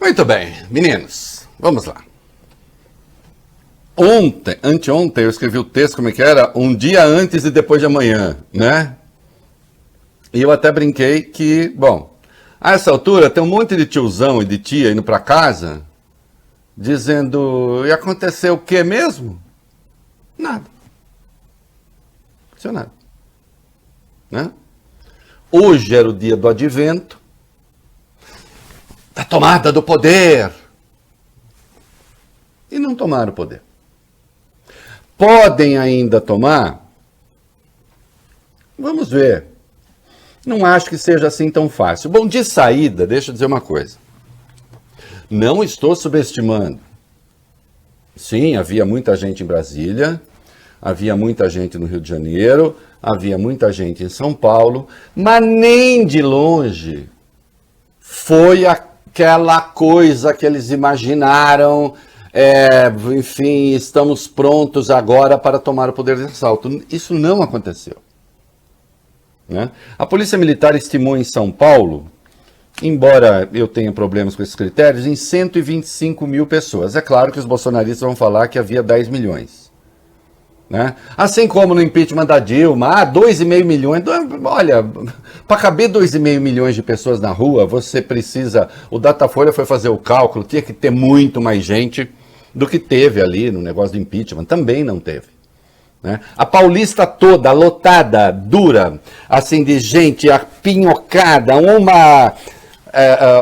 Muito bem, meninos, vamos lá. Anteontem eu escrevi o texto, como é que era? Um dia antes e depois de amanhã, né? E eu até brinquei que, bom, a essa altura tem um monte de tiozão e de tia indo para casa, dizendo, e aconteceu o que mesmo? Nada. Não aconteceu nada. Né? Hoje era o dia do advento, da tomada do poder. E não tomaram o poder. Podem ainda tomar? Vamos ver. Não acho que seja assim tão fácil. Bom, de saída, deixa eu dizer uma coisa. Não estou subestimando. Sim, havia muita gente em Brasília, havia muita gente no Rio de Janeiro, havia muita gente em São Paulo, mas nem de longe foi aquela coisa que eles imaginaram, enfim, estamos prontos agora para tomar o poder de assalto. Isso não aconteceu. Né? A Polícia Militar estimou em São Paulo, embora eu tenha problemas com esses critérios, em 125 mil pessoas. É claro que os bolsonaristas vão falar que havia 10 milhões. Né? Assim como no impeachment da Dilma, 2,5 milhões. Olha, para caber 2,5 milhões de pessoas na rua, você precisa. O Datafolha foi fazer o cálculo, tinha que ter muito mais gente do que teve ali no negócio do impeachment. Também não teve. Né? A Paulista toda, lotada, dura, assim, de gente apinhocada,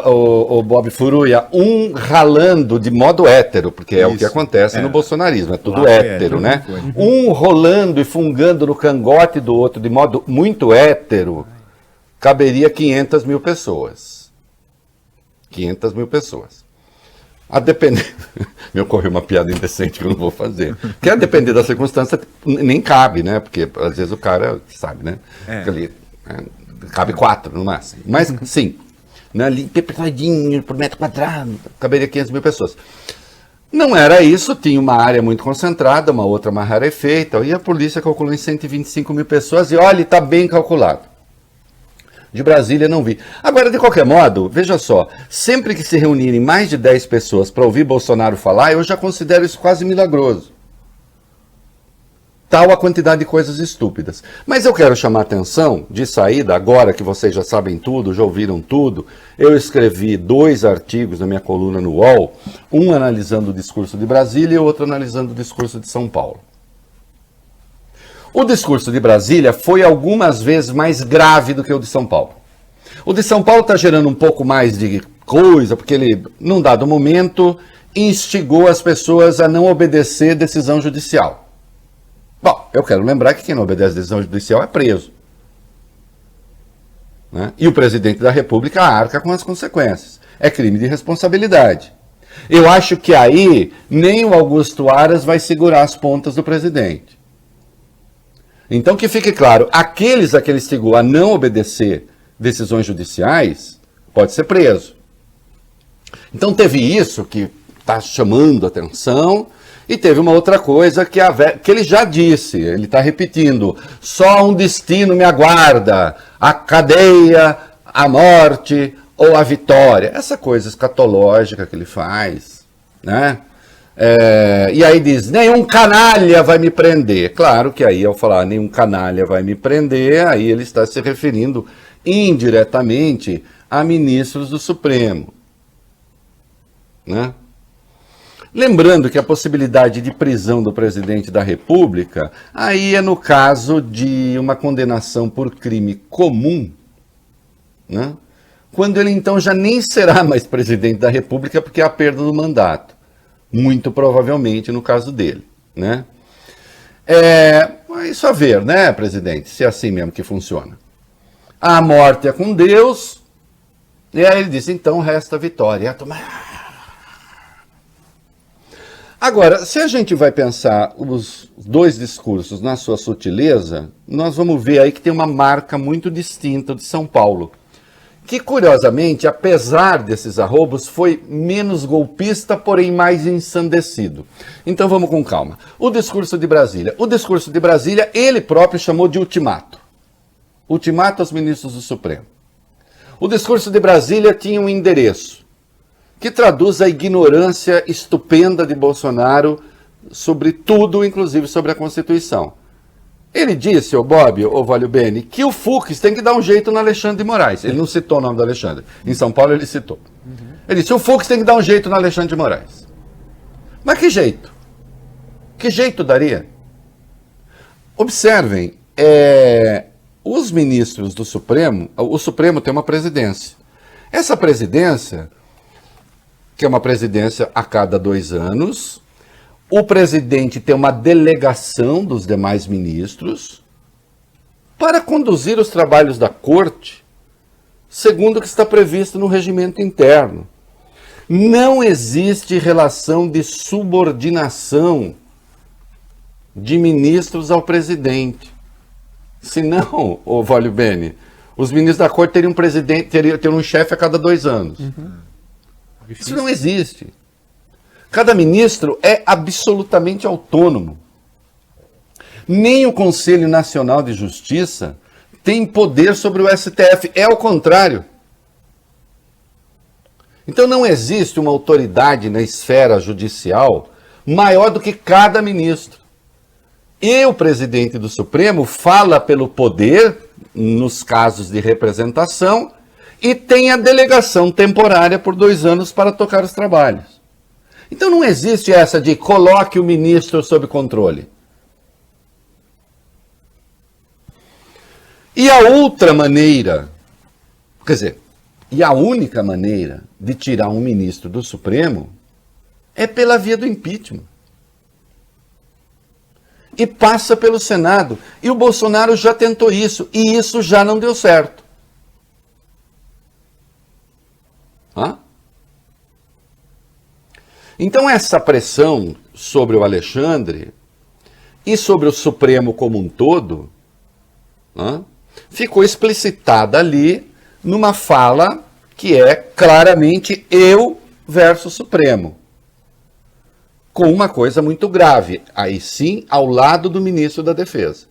o Bob Furuia, ralando de modo hétero, porque é o que acontece no bolsonarismo, é tudo hétero, né? Um rolando e fungando no cangote do outro de modo muito hétero, caberia 500 mil pessoas. 500 mil pessoas. A depender... Me ocorreu uma piada indecente que eu não vou fazer. Porque a depender da circunstância, nem cabe, né? Porque às vezes o cara sabe, né? Ali, cabe 4 no máximo. Mas sim, né? Ali, apertadinho por metro quadrado, caberia 500 mil pessoas. Não era isso, tinha uma área muito concentrada, uma outra mais rarefeita, e a polícia calculou em 125 mil pessoas, e olha, está bem calculado. De Brasília não vi. Agora, de qualquer modo, veja só, sempre que se reunirem mais de 10 pessoas para ouvir Bolsonaro falar, eu já considero isso quase milagroso. Tal a quantidade de coisas estúpidas. Mas eu quero chamar a atenção, de saída, agora que vocês já sabem tudo, já ouviram tudo, eu escrevi 2 artigos na minha coluna no UOL, um analisando o discurso de Brasília e outro analisando o discurso de São Paulo. O discurso de Brasília foi algumas vezes mais grave do que o de São Paulo. O de São Paulo está gerando um pouco mais de coisa, porque ele, num dado momento, instigou as pessoas a não obedecer decisão judicial. Bom, eu quero lembrar que quem não obedece decisão judicial é preso. Né? E o presidente da República arca com as consequências. É crime de responsabilidade. Eu acho que aí nem o Augusto Aras vai segurar as pontas do presidente. Então, que fique claro, aqueles a que ele instigou a não obedecer decisões judiciais, pode ser preso. Então, teve isso que está chamando a atenção, e teve uma outra coisa que ele já disse, ele está repetindo, só um destino me aguarda, a cadeia, a morte ou a vitória. Essa coisa escatológica que ele faz, né? E aí diz, nenhum canalha vai me prender. Claro que aí ao falar nenhum canalha vai me prender, aí ele está se referindo indiretamente a ministros do Supremo. Né? Lembrando que a possibilidade de prisão do presidente da República, aí é no caso de uma condenação por crime comum, né? Quando ele então já nem será mais presidente da República porque há a perda do mandato. Muito provavelmente no caso dele, né? Isso a ver, né, presidente? Se é assim mesmo que funciona. A morte é com Deus, e aí ele diz, então resta a vitória. Agora, se a gente vai pensar os 2 discursos na sua sutileza, nós vamos ver aí que tem uma marca muito distinta de São Paulo. Que, curiosamente, apesar desses arroubos, foi menos golpista, porém mais ensandecido. Então vamos com calma. O discurso de Brasília. O discurso de Brasília, ele próprio chamou de ultimato. Ultimato aos ministros do Supremo. O discurso de Brasília tinha um endereço, que traduz a ignorância estupenda de Bolsonaro sobre tudo, inclusive sobre a Constituição. Ele disse, o Bob, o Valio Bene, que o Fux tem que dar um jeito no Alexandre de Moraes. Ele não citou o nome do Alexandre. Em São Paulo ele citou. Ele disse, o Fux tem que dar um jeito no Alexandre de Moraes. Mas que jeito? Que jeito daria? Observem, os ministros do Supremo, o Supremo tem uma presidência. Essa presidência, que é uma presidência a cada 2 anos, o presidente tem uma delegação dos demais ministros para conduzir os trabalhos da corte, segundo o que está previsto no regimento interno. Não existe relação de subordinação de ministros ao presidente. Senão, ô Valio Bene, os ministros da corte teriam um chefe a cada 2 anos. Isso não existe. Cada ministro é absolutamente autônomo. Nem o Conselho Nacional de Justiça tem poder sobre o STF. É o contrário. Então não existe uma autoridade na esfera judicial maior do que cada ministro. E o presidente do Supremo fala pelo poder, nos casos de representação, e tem a delegação temporária por 2 anos para tocar os trabalhos. Então não existe essa de coloque o ministro sob controle. E a outra maneira, quer dizer, e a única maneira de tirar um ministro do Supremo é pela via do impeachment. E passa pelo Senado. E o Bolsonaro já tentou isso, e isso já não deu certo. Hã? Então essa pressão sobre o Alexandre e sobre o Supremo como um todo, ficou explicitada ali numa fala que é claramente eu versus Supremo. Com uma coisa muito grave, aí sim, ao lado do ministro da Defesa.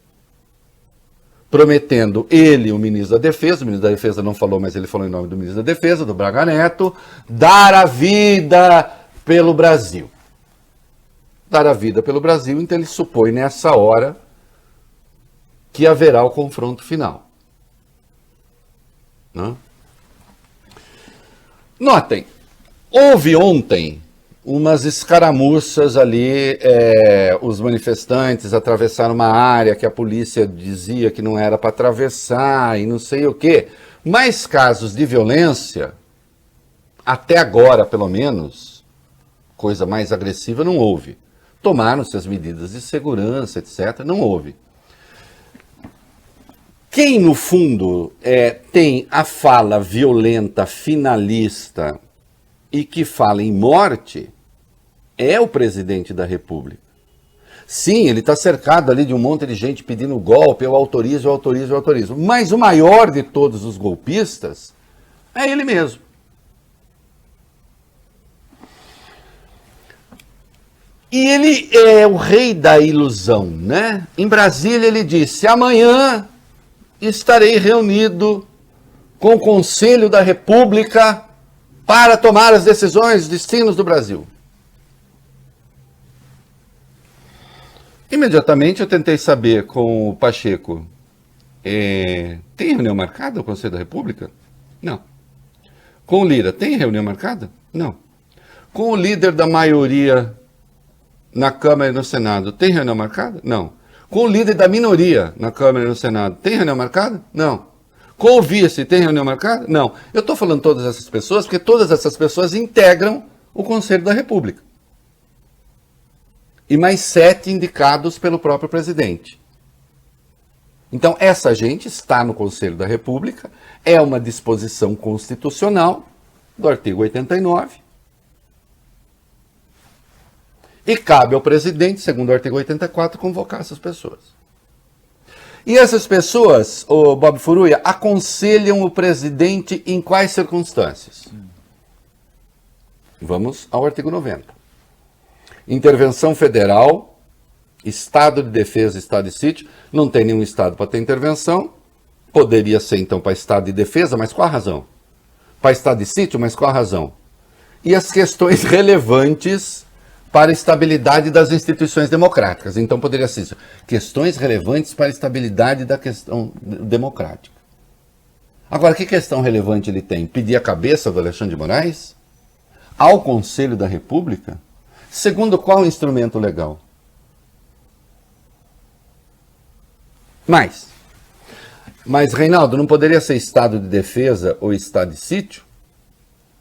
Prometendo ele, o ministro da Defesa não falou, mas ele falou em nome do ministro da Defesa, do Braga Neto, dar a vida pelo Brasil. Dar a vida pelo Brasil, então ele supõe nessa hora que haverá o confronto final. Não? Notem, houve ontem umas escaramuças ali, os manifestantes atravessaram uma área que a polícia dizia que não era para atravessar e não sei o quê. Mais casos de violência, até agora pelo menos, coisa mais agressiva não houve. Tomaram-se as medidas de segurança, etc. Não houve. Quem, no fundo, tem a fala violenta, finalista e que fala em morte é o presidente da República. Sim, ele está cercado ali de um monte de gente pedindo golpe, eu autorizo, eu autorizo, eu autorizo. Mas o maior de todos os golpistas é ele mesmo. E ele é o rei da ilusão, né? Em Brasília ele disse, amanhã estarei reunido com o Conselho da República para tomar as decisões, destinos do Brasil. Imediatamente eu tentei saber com o Pacheco, tem reunião marcada o Conselho da República? Não. Com o Lira, tem reunião marcada? Não. Com o líder da maioria na Câmara e no Senado, tem reunião marcada? Não. Com o líder da minoria na Câmara e no Senado, tem reunião marcada? Não. Com o vice, tem reunião marcada? Não. Eu estou falando todas essas pessoas porque todas essas pessoas integram o Conselho da República. E mais 7 indicados pelo próprio presidente. Então, essa gente está no Conselho da República, é uma disposição constitucional do artigo 89, e cabe ao presidente, segundo o artigo 84, convocar essas pessoas. E essas pessoas, o Bob Furuia, aconselham o presidente em quais circunstâncias? Vamos ao artigo 90. Intervenção federal, estado de defesa, estado de sítio, não tem nenhum estado para ter intervenção, poderia ser então para estado de defesa, mas qual a razão? Para estado de sítio, mas qual a razão? e as questões relevantes para a estabilidade das instituições democráticas. Então poderia ser isso. Questões relevantes para a estabilidade da questão democrática. Agora, que questão relevante ele tem? Pedir a cabeça do Alexandre de Moraes? Ao Conselho da República? Segundo qual instrumento legal? Mas, Reinaldo, não poderia ser estado de defesa ou estado de sítio?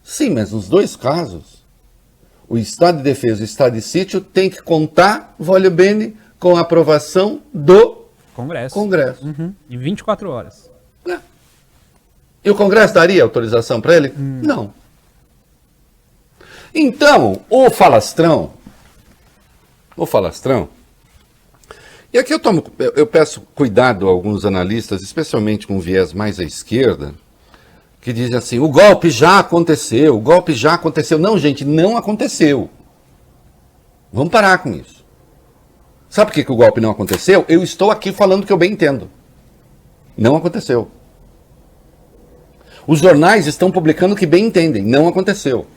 Sim, mas nos dois casos, o estado de defesa e o estado de sítio tem que contar, voglio bene, com a aprovação do Congresso. Uhum. Em 24 horas. E o Congresso daria autorização para ele? Não. Então, o falastrão, e aqui eu peço cuidado a alguns analistas, especialmente com viés mais à esquerda, que dizem assim, o golpe já aconteceu. Não, gente, não aconteceu. Vamos parar com isso. Sabe por que o golpe não aconteceu? Eu estou aqui falando que eu bem entendo. Não aconteceu. Os jornais estão publicando que bem entendem. Não aconteceu.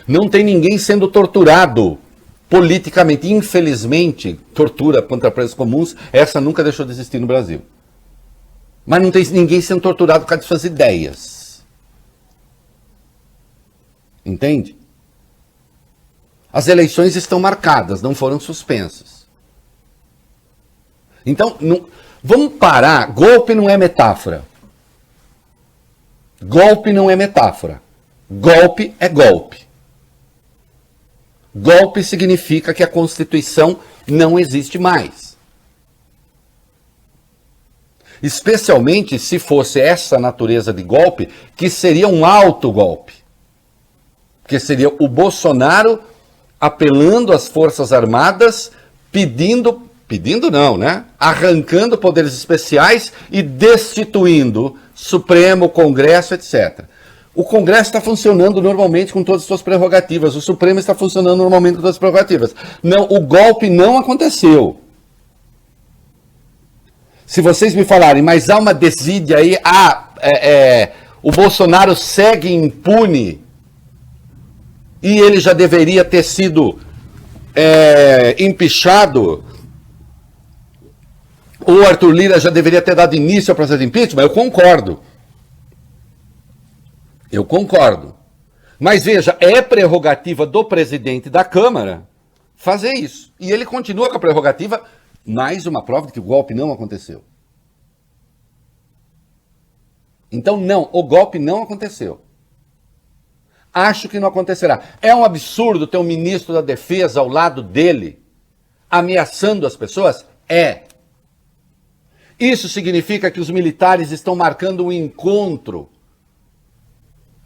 Não tem ninguém sendo torturado politicamente. Infelizmente, tortura contra presos comuns, essa nunca deixou de existir no Brasil. Mas não tem ninguém sendo torturado por causa de suas ideias. Entende? As eleições estão marcadas, não foram suspensas. Então, vamos parar. Golpe não é metáfora. Golpe não é metáfora. Golpe é golpe. Golpe significa que a Constituição não existe mais. Especialmente se fosse essa natureza de golpe, que seria um autogolpe. Que seria o Bolsonaro apelando às Forças Armadas, arrancando poderes especiais e destituindo Supremo, Congresso, etc. O Congresso está funcionando normalmente com todas as suas prerrogativas. O Supremo está funcionando normalmente com todas as prerrogativas. Não, o golpe não aconteceu. Se vocês me falarem, mas há uma desídia aí, o Bolsonaro segue impune e ele já deveria ter sido empichado, o Arthur Lira já deveria ter dado início ao processo de impeachment, eu concordo. Mas veja, é prerrogativa do presidente da Câmara fazer isso. E ele continua com a prerrogativa, mais uma prova de que o golpe não aconteceu. Então, não, o golpe não aconteceu. Acho que não acontecerá. É um absurdo ter um ministro da Defesa ao lado dele, ameaçando as pessoas? É. Isso significa que os militares estão marcando um encontro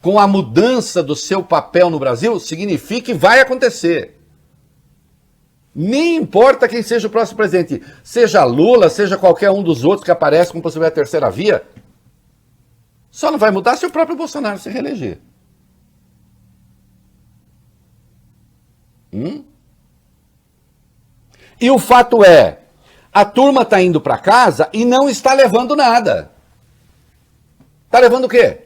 com a mudança do seu papel no Brasil? Significa que vai acontecer. Nem importa quem seja o próximo presidente, seja Lula, seja qualquer um dos outros que aparece com possibilidade de terceira via, só não vai mudar se o próprio Bolsonaro se reeleger. E o fato é, a turma está indo para casa e não está levando nada. Está levando o quê?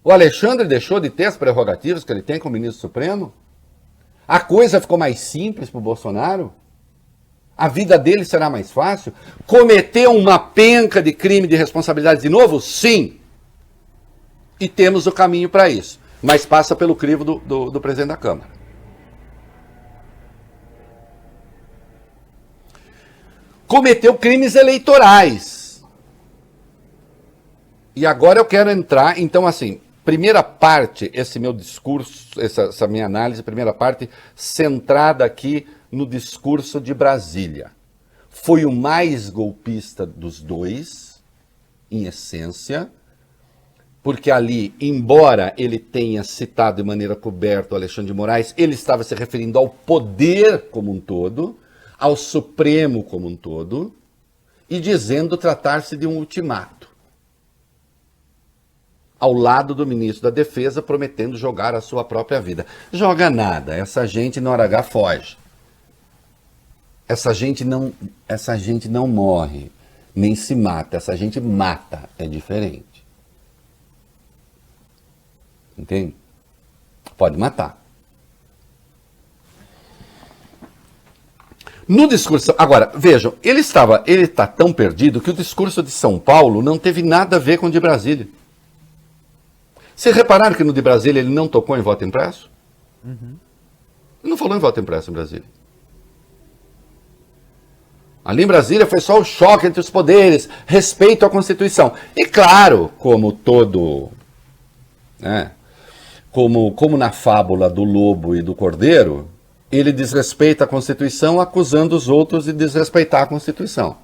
O Alexandre deixou de ter as prerrogativas que ele tem como ministro supremo? A coisa ficou mais simples para o Bolsonaro? A vida dele será mais fácil? Cometeu uma penca de crime de responsabilidade de novo? Sim. E temos o caminho para isso. Mas passa pelo crivo do presidente da Câmara. Cometeu crimes eleitorais. E agora eu quero entrar, então assim, primeira parte, esse meu discurso, essa minha análise, primeira parte, centrada aqui no discurso de Brasília. Foi o mais golpista dos dois, em essência, porque ali, embora ele tenha citado de maneira coberta o Alexandre de Moraes, ele estava se referindo ao poder como um todo, ao Supremo como um todo, e dizendo tratar-se de um ultimato. Ao lado do ministro da Defesa, prometendo jogar a sua própria vida. Joga nada, essa gente na hora H foge. Essa gente não morre, nem se mata, essa gente mata, é diferente. Entende? Pode matar. No discurso... Agora, vejam, ele está tão perdido que o discurso de São Paulo não teve nada a ver com o de Brasília. Vocês repararam que no de Brasília ele não tocou em voto impresso? Ele não falou em voto impresso em Brasília. Ali em Brasília foi só o choque entre os poderes, respeito à Constituição. E claro, como todo... né, como na fábula do lobo e do cordeiro, ele desrespeita a Constituição acusando os outros de desrespeitar a Constituição.